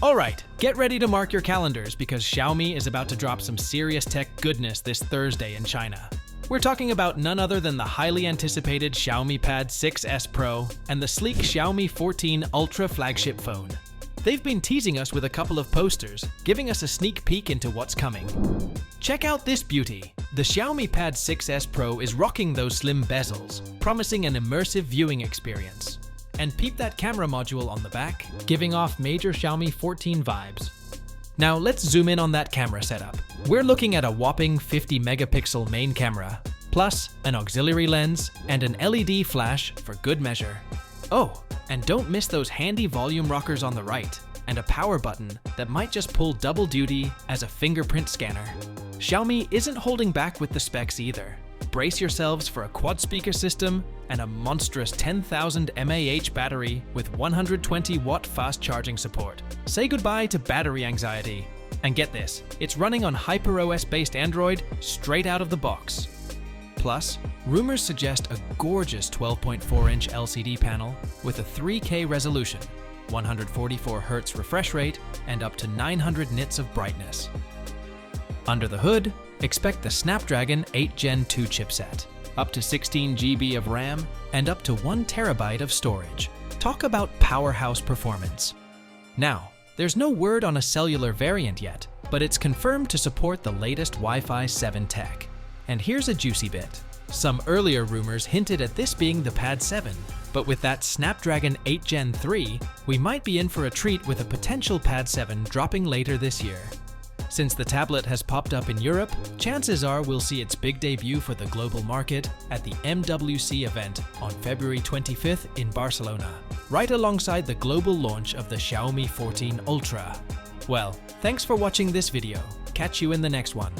Alright, get ready to mark your calendars because Xiaomi is about to drop some serious tech goodness this Thursday in China. We're talking about none other than the highly anticipated Xiaomi Pad 6s Pro and the sleek Xiaomi 14 Ultra flagship phone. They've been teasing us with a couple of posters, giving us a sneak peek into what's coming. Check out this beauty. The Xiaomi Pad 6s Pro is rocking those slim bezels, promising an immersive viewing experience. And peep that camera module on the back, giving off major Xiaomi 14 vibes. Now let's zoom in on that camera setup. We're looking at a whopping 50 megapixel main camera, plus an auxiliary lens and an LED flash for good measure. Oh, and don't miss those handy volume rockers on the right, and a power button that might just pull double duty as a fingerprint scanner. Xiaomi isn't holding back with the specs either. Brace yourselves for a quad speaker system and a monstrous 10,000 mAh battery with 120 watt fast charging support. Say goodbye to battery anxiety. And get this, it's running on HyperOS based Android straight out of the box. Plus, rumors suggest a gorgeous 12.4-inch LCD panel with a 3K resolution, 144Hz refresh rate, and up to 900 nits of brightness. Under the hood, expect the Snapdragon 8 Gen 2 chipset, up to 16 GB of RAM, and up to 1 TB of storage. Talk about powerhouse performance. Now, there's no word on a cellular variant yet, but it's confirmed to support the latest Wi-Fi 7 tech. And here's a juicy bit. Some earlier rumors hinted at this being the Pad 7, but with that Snapdragon 8 Gen 3, we might be in for a treat with a potential Pad 7 dropping later this year. Since the tablet has popped up in Europe, chances are we'll see its big debut for the global market at the MWC event on February 25th in Barcelona, right alongside the global launch of the Xiaomi 14 Ultra. Well, thanks for watching this video. Catch you in the next one.